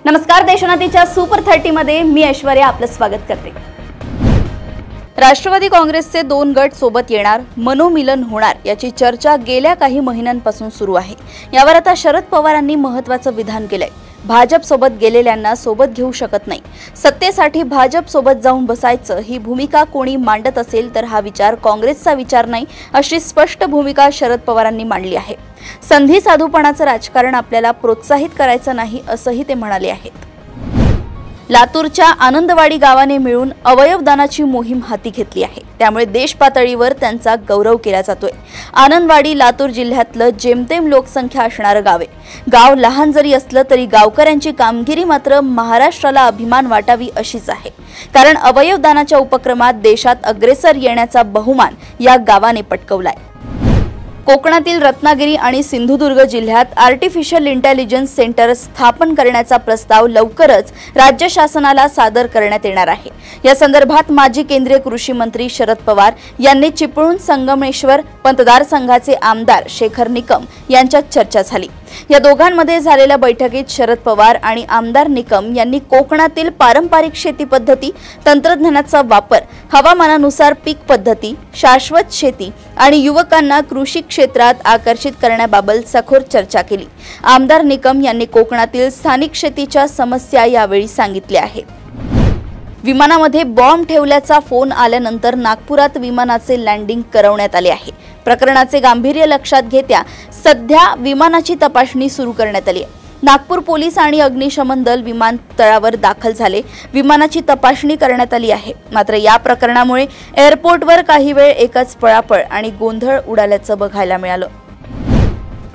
नमस्कार, देशोन्नतीच्या सुपर 30 मध्ये मी ऐश्वर्या आपलं स्वागत करते। राष्ट्रवादी काँग्रेसचे 2 गट सोबत येणार, मनोमिलन होणार याची चर्चा गेल्या काही महिन्यांपासून सुरू आहे। यावर आता शरद पवारांनी महत्त्वाचं विधान केलंय। भाजप सोबत गेलेल्यांना सोबत घेऊ शकत नाही, सत्तेसाठी भाजप सोबत जाऊन बसायचं ही भूमिका कोणी मांडत असेल तर हा विचार काँग्रेसचा विचार नाही, अशी स्पष्ट भूमिका शरद पवारांनी मांडली आहे। संधी साधूपणाचं राजकारण आपल्याला प्रोत्साहित करायचं नाही असंही ते म्हणाले आहेत। लातूरच्या आनंदवाडी गावाने मिळून अवयवदानाची मोहीम हाती घेतली आहे, त्यामुळे देश पातळीवर त्यांचा गौरव केला जातोय। आनंदवाडी लातूर जिल्ह्यातलं जेमतेम लोकसंख्या असणारं गाव आहे। गाव लहान जरी असलं तरी गावकऱ्यांची कामगिरी मात्र महाराष्ट्राला अभिमान वाटावी अशीच आहे, कारण अवयवदानाच्या उपक्रमात देशात अग्रेसर येण्याचा बहुमान या गावाने पटकावलाय। कोकणातील रत्नागिरी आणि सिंधुदुर्ग जिल्ह्यात आर्टिफिशियल इंटेलिजन्स सेंटर स्थापन करण्याचा प्रस्ताव लवकरच राज्य शासनाला सादर करण्यात येणार आहे। या संदर्भात माजी केंद्रीय कृषी मंत्री शरद पवार यांनी चिपळूण संगमेश्वर मतदारसंघाचे आमदार शेखर निकम यांच्यात चर्चा झाली। या दोघांमध्ये झालेल्या बैठकीत शरद पवार आणि आमदार निकम यांनी कोकणातील पारंपरिक शेती पद्धती, तंत्रज्ञानाचा वापर, हवामानानुसार पीक पद्धती, शाश्वत शेती आणि युवकांना कृषी क्षेत्रात आकर्षित करण्याबाबत सखोल चर्चा केली। आमदार निकम यांनी कोकणातील स्थानिक शेतीच्या समस्या यावेळी सांगितल्या आहेत। विमानामध्ये बॉम्ब ठेवल्याचा फोन आल्यानंतर नागपुरात विमानाचे लँडिंग करवण्यात आले आहे। प्रकरणाचे गांभीर्य लक्षात घेता सध्या विमानाची तपासणी सुरू करण्यात आली आहे। नागपूर पोलीस आणि अग्निशमन दल विमानतळावर दाखल झाले, विमानाची तपासणी करण्यात आली आहे। मात्र या प्रकरणामुळे एअरपोर्टवर काही वेळ एकच पळापळ आणि गोंधळ उडाल्याचं बघायला मिळालं।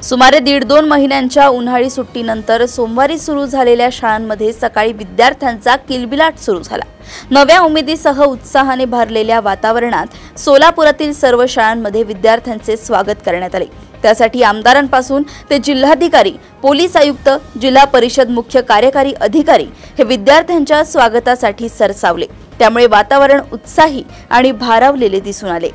सुमारे 1.5-2 महिन्यांच्या उन्हाळी सुट्टीनंतर सोमवारी सुरू झालेल्या शाळांमध्ये सकाळी विद्यार्थ्यांचा किलबिलाट सुरू झाला। नव्या उमेदीसह उत्साहाने भरलेल्या वातावरणात सोलापुरातील सर्व शाळांमध्ये विद्यार्थ्यांचे स्वागत करण्यात आले। त्यासाठी आमदारांपासून ते जिल्हाधिकारी, पोलीस आयुक्त, जिल्हा परिषद मुख्य कार्यकारी अधिकारी हे विद्यार्थ्यांच्या स्वागतासाठी सरसावले। त्यामुळे वातावरण उत्साही आणि भारावलेले दिसून आले।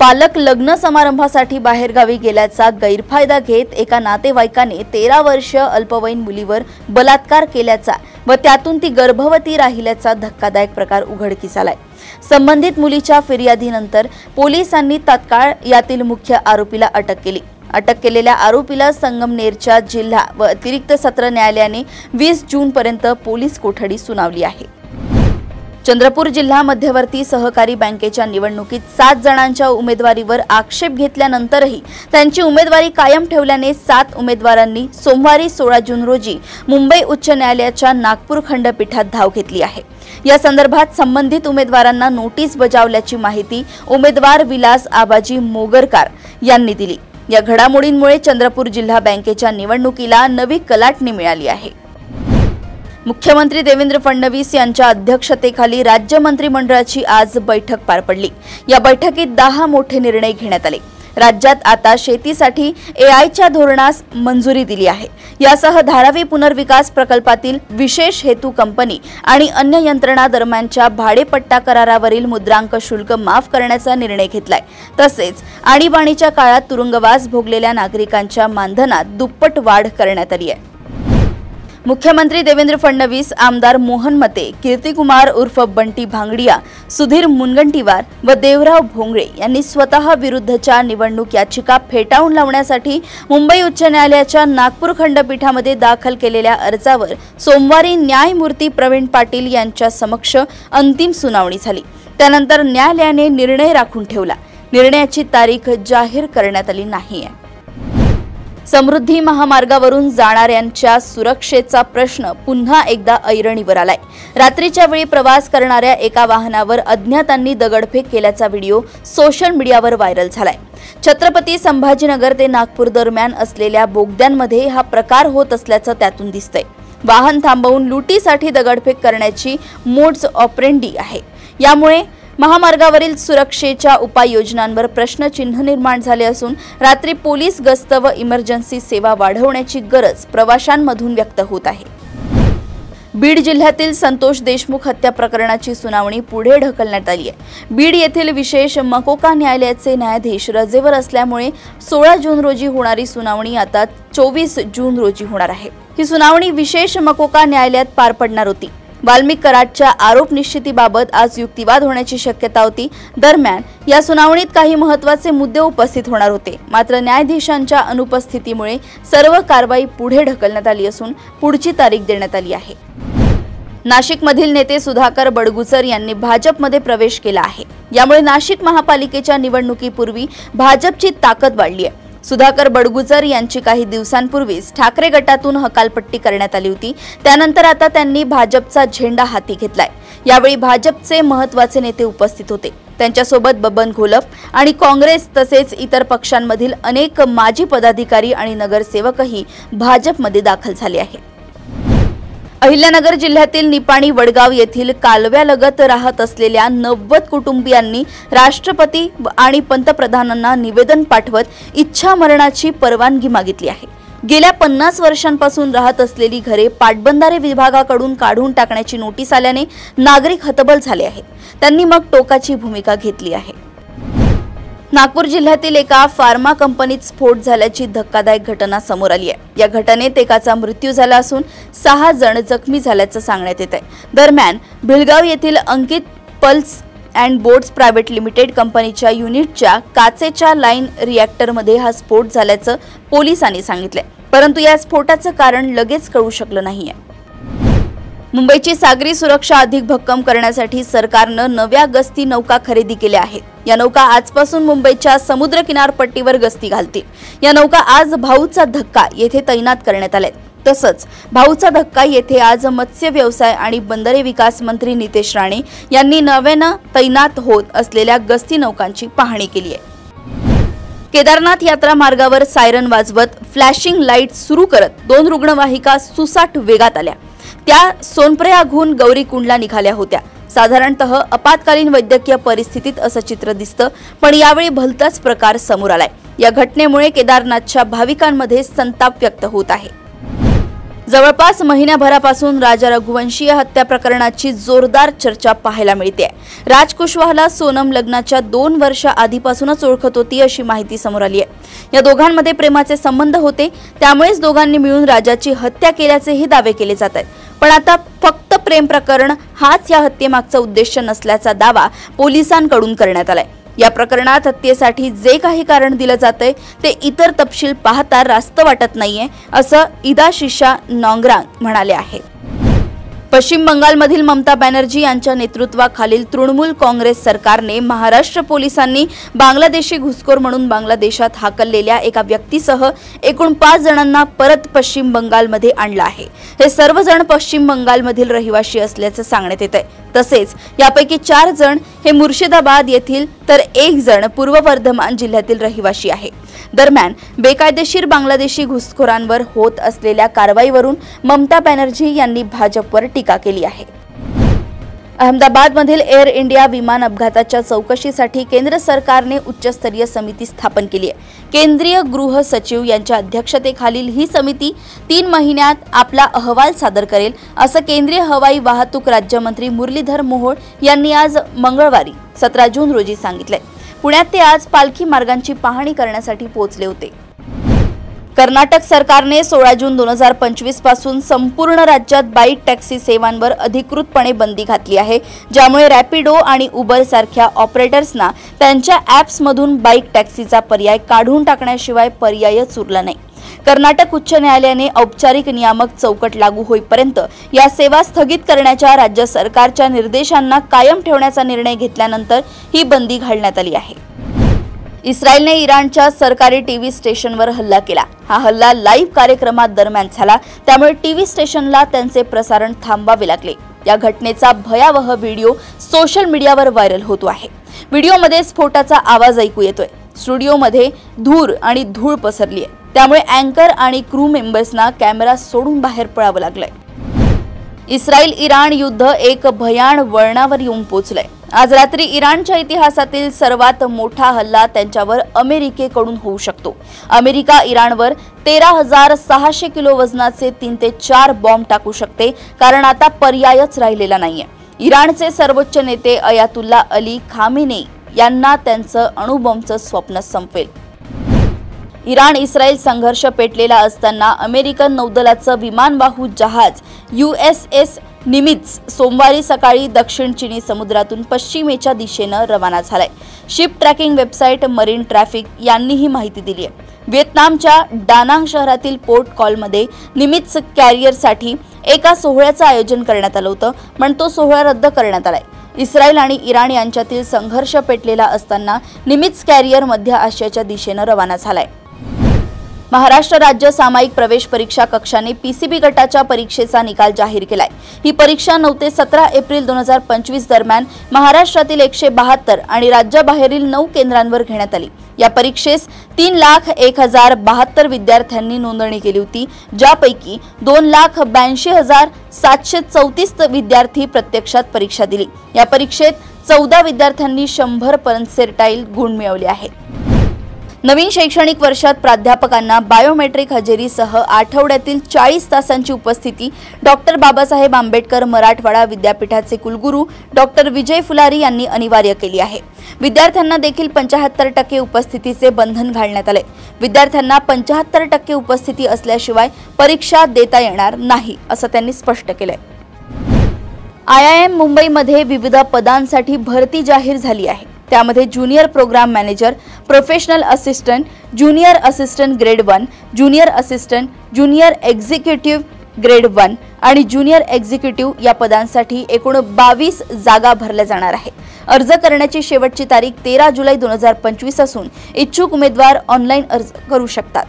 पालक लग्न समारंभासाठी बाहेरगावी गेल्याचा गैरफायदा घेत एका नातेवाईकाने 13 वर्षीय अल्पवयीन मुलीवर बलात्कार केल्याचा व त्यातून ती गर्भवती राहिल्याचा धक्कादायक प्रकार उघडकीस आलाय। संबंधित मुलीच्या फिर्यादीनंतर पोलिसांनी तात्काळ यातील मुख्य आरोपीला अटक केली। अटक केलेल्या आरोपीला संगमनेरच्या जिल्हा व अतिरिक्त सत्र न्यायालयाने 20 जूनपर्यंत पोलीस कोठडी सुनावली आहे। चंद्रपूर जिल्हा मध्यवर्ती सहकारी बँकेच्या निवडणुकीत 7 जणांच्या उमेदवारीवर आक्षेप घेतल्यानंतरही त्यांची उमेदवारी कायम ठेवल्याने 7 उमेदवारांनी सोमवारी 16 जून रोजी मुंबई उच्च न्यायालयाच्या नागपूर खंडपीठात धाव घेतली आहे। या संदर्भात संबंधित उमेदवारांना नोटीस बजावल्याची माहिती उमेदवार विलास आबाजी मोगरकार यांनी दिली। या घडामोडींमुळे चंद्रपूर जिल्हा बँकेच्या निवडणुकीला नवी कलाटणी मिळाली आहे। मुख्यमंत्री देवेंद्र फडणवीस यांच्या अध्यक्षतेखाली राज्य मंत्रिमंडळाची आज बैठक पार पडली। या बैठकीत 10 मोठे निर्णय घेण्यात आले। राज्यात आता शेतीसाठी एआयच्या धोरणास मंजुरी दिली आहे। यासह धारावी पुनर्विकास प्रकल्पातील विशेष हेतू कंपनी आणि अन्य यंत्रणा दरम्यानच्या भाडेपट्टा करारावरील मुद्रांक शुल्क माफ करण्याचा निर्णय घेतलाय। तसेच आणीबाणीच्या काळात तुरुंगवास भोगलेल्या नागरिकांच्या मानधनात दुप्पट वाढ करण्यात आली आहे। मुख्यमंत्री देवेंद्र फडणवीस, आमदार मोहन मते, कीर्तिकुमार उर्फ बंटी भांगडिया, सुधीर मुनगंटीवार व देवराव भोंगळे यांनी स्वतः विरुद्धच्या निवडणूक याचिका फेटाळून लावण्यासाठी मुंबई उच्च न्यायालयाच्या नागपूर खंडपीठामध्ये दाखल केलेल्या अर्जावर सोमवारी न्यायमूर्ती प्रवीण पाटील यांच्या समक्ष अंतिम सुनावणी झाली। त्यानंतर न्यायालयाने निर्णय राखून ठेवला। निर्णयाची तारीख जाहीर करण्यात आली नाहीये। समृद्धी महामार्गावरून जाणाऱ्यांच्या सुरक्षेचा प्रश्न पुन्हा एकदा ऐरणीवर आलाय। रात्रीच्या वेळी प्रवास करणाऱ्या एका वाहनावर अज्ञातांनी दगडफेक केल्याचा व्हिडिओ सोशल मीडियावर व्हायरल झालाय। छत्रपती संभाजीनगर ते नागपूर दरम्यान असलेल्या बोगद्यांमध्ये हा प्रकार होत असल्याचं त्यातून दिसतंय। वाहन थांबवून लुटीसाठी दगडफेक करण्याची मोड्स ऑपरेंडी आहे। यामुळे महामार्गावरील सुरक्षेच्या उपाययोजनांवर प्रश्नचिन्ह निर्माण झाले असून रात्री पोलीस गस्त व इमर्जन्सी सेवा वाढवण्याची गरज प्रवाशांमधून व्यक्त होत आहे। बीड जिल्ह्यातील संतोष देशमुख हत्या प्रकरणाची सुनावणी पुढे ढकलण्यात आली आहे। बीड येथील विशेष मकोका न्यायालयाचे न्यायाधीश रजेवर असल्यामुळे 16 जून रोजी होणारी सुनावणी आता 24 जून रोजी होणार आहे। ही सुनावणी विशेष मकोका न्यायालयात पार पडणार होती। वाल्मिक कराडच्या आरोप निश्चितीबाबत आज युक्तिवाद होण्याची शक्यता होती। दरम्यान या सुनावणीत काही महत्त्वाचे मुद्दे उपस्थित होणार होते, मात्र न्यायाधीशांच्या अनुपस्थितीमुळे सर्व कारवाई पुढे ढकलण्यात आली असून पुढची तारीख देण्यात आली आहे। नाशिकमधील नेते सुधाकर बडगुजर यांनी भाजपमध्ये प्रवेश केला आहे। यामुळे नाशिक महापालिकेच्या निवडणुकीपूर्वी भाजपची ताकद वाढली आहे। सुधाकर बडगुजर यांची काही दिवसांपूर्वीच ठाकरे गटातून हकालपट्टी करण्यात आली होती। त्यानंतर आता त्यांनी भाजपचा झेंडा हाती घेतलाय। यावेळी भाजपचे महत्त्वाचे नेते उपस्थित होते। त्यांच्यासोबत बबन घोलप आणि काँग्रेस तसेच इतर पक्षांमधील अनेक माजी पदाधिकारी आणि नगरसेवकही भाजपमध्ये दाखल झाले आहेत। अहिल्यानगर जिल्ह्यातील निपाणी वडगाव येथील कालव्यालगत राहत असलेल्या 90 कुटुंबियांनी राष्ट्रपती आणि पंतप्रधानांना निवेदन पाठवत इच्छा मरणाची परवानगी मागितली आहे। गेल्या 50 वर्षांपासून राहत असलेली घरे पाटबंधारे विभागाकडून काढून टाकण्याची नोटीस आल्याने नागरिक हतबल झाले आहेत। त्यांनी मग टोकाची भूमिका घेतली आहे। नागपूर जिल्ह्यातील एका फार्मा कंपनीत स्फोट झाल्याची धक्कादायक घटना समोर आली आहे। या घटनेत एकाचा मृत्यू झाला असून 6 जण जखमी झाल्याचं सांगण्यात येत आहे। दरम्यान भिलगाव येथील Ankit Pulse and Boards Private Limited कंपनीच्या युनिटच्या काचेच्या लाईन रिॲक्टरमध्ये हा स्फोट झाल्याचं पोलिसांनी सांगितलंय, परंतु या स्फोटाचं कारण लगेच कळू शकलं नाहीये। मुंबईची सागरी सुरक्षा अधिक भक्कम करण्यासाठी सरकारनं नव्या गस्ती नौका खरेदी केल्या आहेत। या नौका आजपासून मुंबईच्या समुद्र किनारपट्टीवर गस्ती घालतील। या नौका आज भाऊचा धक्का येथे तैनात करण्यात आल्या। तसंच भाऊचा धक्का येथे आज मत्स्य व्यवसाय आणि बंदरे विकास मंत्री नितेश राणे यांनी नव्यानं तैनात होत असलेल्या गस्ती नौकांची पाहणी केली आहे। केदारनाथ यात्रा मार्गावर सायरन वाजवत फ्लॅशिंग लाईट सुरू करत 2 रुग्णवाहिका सुसाट वेगात आल्या। त्या सोनप्रयागहून गौरीकुंडला निघाल्या होत्या। साधारणतः आपत्कालीन वैद्यकीय परिस्थितीत असं चित्र दिसतं, पण यावेळी भलताच प्रकार समोर आलाय। या घटनेमुळे केदारनाथच्या भाविकांमध्ये संताप व्यक्त होत आहे। जवळपास महिन्याभरापासून राजा रघुवंशी हत्या प्रकरणाची जोरदार चर्चा पाहायला मिळते। राज कुशवाहला सोनम लग्नाच्या 2 वर्ष आधीपासूनच ओळखत होती अशी माहिती समोर आली आहे। या दोघांमध्ये प्रेमाचे संबंध होते, त्यामुळेच दोघांनी मिळून राजाची हत्या केल्याचेही दावे केले जात आहेत। पण आता फक्त प्रेम प्रकरण हाच या हत्येमागचा उद्देश नसल्याचा दावा पोलिसांकडून करण्यात आलाय। या प्रकरणात हत्येसाठी जे काही कारण दिलं जातंय ते इतर तपशील पाहता रास्त वाटत नाहीये, असं इदाशिशा नोंगरांग म्हणाले आहेत। पश्चिम बंगालमधील ममता बॅनर्जी यांच्या नेतृत्वाखालील तृणमूल काँग्रेस सरकारने महाराष्ट्र पोलिसांनी बांगलादेशी घुसखोर म्हणून बांगलादेशात हाकललेल्या एका व्यक्तीसह एकूण 5 जणांना परत पश्चिम बंगालमध्ये आणलं आहे। हे सर्वजण पश्चिम बंगालमधील रहिवासी असल्याचं सांगण्यात येत आहे। तसेच यापैकी 4 जण हे मुर्शिदाबाद येथील तर 1 जण पूर्व वर्धमान जिल्ह्यातील रहिवासी आहे। दरम्यान बेकायदेशीर बांगलादेशी घुसखोरांवर होत असलेल्या कारवाईवरून ममता बॅनर्जी यांनी भाजपवर टीका केली आहे। अहमदाबादमधील एअर इंडिया विमान अपघाताच्या चौकशीसाठी केंद्र सरकारने उच्चस्तरीय समिती स्थापन केली आहे। केंद्रीय गृह सचिव यांच्या अध्यक्षतेखालील ही समिती 3 महिन्यात आपला अहवाल सादर करेल, असं केंद्रीय हवाई वाहतूक राज्यमंत्री मुरलीधर मोहोळ यांनी आज मंगळवारी 17 जून रोजी सांगितले। पुण्यात ते आज पालखी मार्गांची पाहणी करण्यासाठी पोहोचले होते। कर्नाटक सरकारने 16 जून 2025 पासून संपूर्ण राज्यात बाईक टॅक्सी सेवांवर अधिकृतपणे बंदी घातली आहे, ज्यामुळे रॅपिडो आणि उबर सारख्या ऑपरेटर्सना त्यांच्या ॲप्समधून बाईक टॅक्सीचा पर्याय काढून टाकण्याशिवाय पर्यायच उरला नाही। कर्नाटक उच्च न्यायालयाने औपचारिक नियामक चौकट लागू होईपर्यंत या सेवा स्थगित करण्याच्या राज्य सरकारच्या निर्देशांना कायम ठेवण्याचा निर्णय घेतल्यानंतर ही बंदी घालण्यात आली आहे। इस्रायलने इराणच्या सरकारी टीव्ही स्टेशनवर हल्ला केला। हा हल्ला लाईव्ह कार्यक्रमात दरम्यान झाला, त्यामुळे टीव्ही स्टेशनला त्यांचे प्रसारण थांबावे लागले। या घटनेचा भयावह व्हिडिओ सोशल मीडियावर व्हायरल होतो आहे। व्हिडिओमध्ये स्फोटाचा आवाज ऐकू येतोय। स्टुडिओमध्ये धूर आणि धूळ पसरली आहे, त्यामुळे अँकर आणि क्रू मेंबर्सना कॅमेरा सोडून बाहेर पळावं लागलंय। इस्रायल इराण युद्ध एक भयाण वळणावर येऊन पोहोचलंय। आज रात्री इराणच्या इतिहासातील सर्वात मोठा हल्ला त्यांच्यावर अमेरिकेकडून होऊ शकतो। अमेरिका इराणवर 13,600 किलो वजनाचे 3 ते 4 बॉम्ब टाकू शकते, कारण आता पर्यायच राहिलेला नाहीये। इराणचे सर्वोच्च नेते अयातुल्ला अली खामेनेई यांना त्यांचं अणुबॉम्बचं स्वप्न संपेल। इराण इस्रायल संघर्ष पेटलेला असताना अमेरिकन नौदलाचं विमानवाहू जहाज USS निमित्झ सोमवारी सकाळी दक्षिण चीनी समुद्रातून पश्चिमेच्या दिशेनं रवाना झालाय। Ship tracking website marine traffic यांनी ही माहिती दिली आहे। व्हिएतनामच्या डानांग शहरातील पोर्ट कॉलमध्ये निमित्झ कॅरियरसाठी एका सोहळ्याचं आयोजन करण्यात आलं होतं, पण तो सोहळा रद्द करण्यात आलाय। इस्रायल आणि इराण यांच्यातील संघर्ष पेटलेला असताना निमित्झ कॅरियर मध्य आशियाच्या दिशेनं रवाना झालाय। महाराष्ट्र राज्य सामायिक प्रवेश परीक्षा कक्षाने PCB गटाच्या परीक्षेचा निकाल जाहीर केलाय। ही परीक्षा 9 ते 17 एप्रिल 2025 दरम्यान महाराष्ट्रातील 172 आणि राज्याबाहेरील 9 केंद्रांवर घेण्यात आली। या परीक्षेस 3,01,072 विद्यार्थ्यांनी नोंदणी केली होती, ज्यापैकी 2,82,734 विद्यार्थी प्रत्यक्षात परीक्षा दिली। या परीक्षेत 14 विद्यार्थ्यांनी 100 पर्सेंटाईल गुण मिळवले आहेत। नवीन शैक्षणिक वर्षात प्राध्यापकांना बायोमेट्रिक हजेरीसह आठवड्यातील 40 तासांची उपस्थिती डॉक्टर बाबासाहेब आंबेडकर मराठवाडा विद्यापीठाचे कुलगुरू डॉक्टर विजय फुलारी यांनी अनिवार्य केली आहे। विद्यार्थ्यांना देखील 75% उपस्थितीचे बंधन घालण्यात आले। विद्यार्थ्यांना 75% उपस्थिती असल्याशिवाय परीक्षा देता येणार नाही असं त्यांनी स्पष्ट केलंय। IIM मुंबईमध्ये विविध पदांसाठी भरती जाहीर झाली आहे। त्यामध्ये junior program manager, professional assistant, junior assistant grade 1, junior assistant, junior executive grade 1 आणि ज्युनियर एक्झिक्युटिव्ह या पदांसाठी एकूण 22 जागा भरल्या जाणार आहेत। अर्ज करण्याची शेवटची तारीख 13 जुलै 2025 असून इच्छुक उमेदवार ऑनलाईन अर्ज करू शकतात।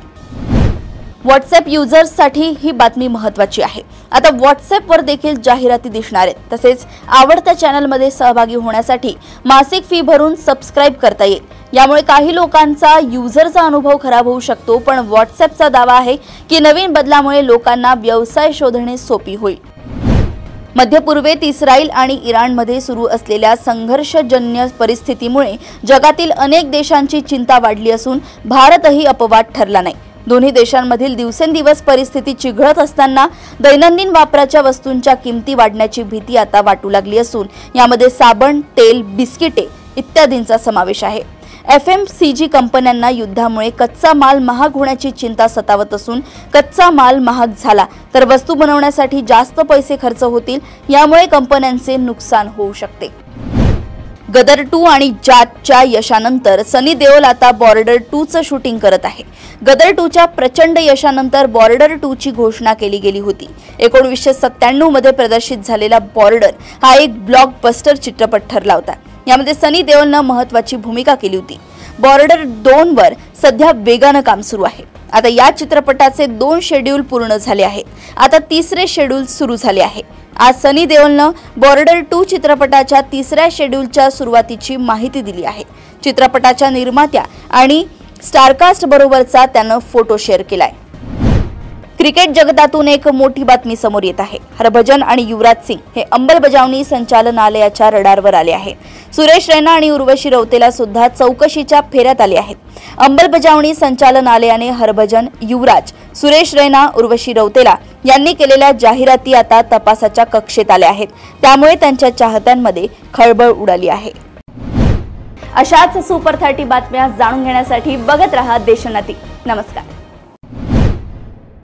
व्हॉट्सअप युजर्ससाठी ही बातमी महत्त्वाची आहे। आता व्हॉट्सअपवर देखील जाहिराती दिसणार आहेत। तसेच आवडत्या चॅनलमध्ये सहभागी होण्यासाठी मासिक फी भरून सबस्क्राइब करता येईल। यामुळे काही लोकांचा युजरचा अनुभव खराब होऊ शकतो, पण व्हॉट्सअपचा दावा आहे की नवीन बदलामुळे लोकांना व्यवसाय शोधणे सोपे होईल। मध्य पूर्वेत इस्रायल आणि इराणमध्ये सुरू असलेल्या संघर्षजन्य परिस्थितीमुळे जगातील अनेक देशांची चिंता वाढली असून भारतही अपवाद ठरला नाही। दोन्ही देशांमधील दिवसेंदिवस परिस्थिती चिघळत असताना दैनंदिन वापराच्या वस्तूंच्या किमती वाढण्याची भीती आता वाटू लागली असून यामध्ये साबण, तेल, बिस्किटे इत्यादींचा समावेश आहे। FMCG कंपन्यांना युद्धामुळे कच्चा माल महाग होण्याची चिंता सतावत असून कच्चा माल महाग झाला तर वस्तू बनवण्यासाठी जास्त पैसे खर्च होतील, यामुळे कंपन्यांचे नुकसान होऊ शकते। गदर 2 आणि जाटच्या यशानंतर सनी देओल आता बॉर्डर 2चं शूटिंग करत आहे। गदर 2च्या प्रचंड यशानंतर बॉर्डर 2 ची घोषणा केली गेली होती। 1997 मध्ये प्रदर्शित झालेला बॉर्डर हा एक ब्लॉकबस्टर चित्रपट ठरला होता। यामध्ये सनी देओलनं महत्त्वाची भूमिका केली होती। बॉर्डर 2 वर सध्या वेगानं काम सुरू आहे। आता या चित्रपटाचे 2 शेड्यूल पूर्ण झाले आहेत। आता 3रे शेड्यूल सुरू झाले आहे। आज सनी देओलनं बॉर्डर 2 चित्रपटाच्या 3ऱ्या शेड्यूलच्या सुरुवातीची माहिती दिली आहे। चित्रपटाच्या निर्मात्या आणि स्टारकास्ट बरोबरचा त्यानं फोटो शेअर केलाय। क्रिकेट जगतातून एक मोठी बातमी समोर येत आहे। हरभजन आणि युवराज सिंग हे अंमलबजावणी संचालनालयाच्या रडारवर आले आहेत। सुरेश रैना आणि उर्वशी रौतेला सुद्धा चौकशीच्या फेऱ्यात आले आहेत। अंमलबजावणी संचालनालयाने हरभजन, युवराज, सुरेश रैना, उर्वशी रौतेला यांनी केलेल्या जाहिराती आता तपासाच्या कक्षेत आल्या आहेत। त्यामुळे त्यांच्या चाहत्यांमध्ये खळबळ उडाली आहे। अशाच सुपर 30 बातम्या जाणून घेण्यासाठी बघत रहा देशोन्नती। नमस्कार।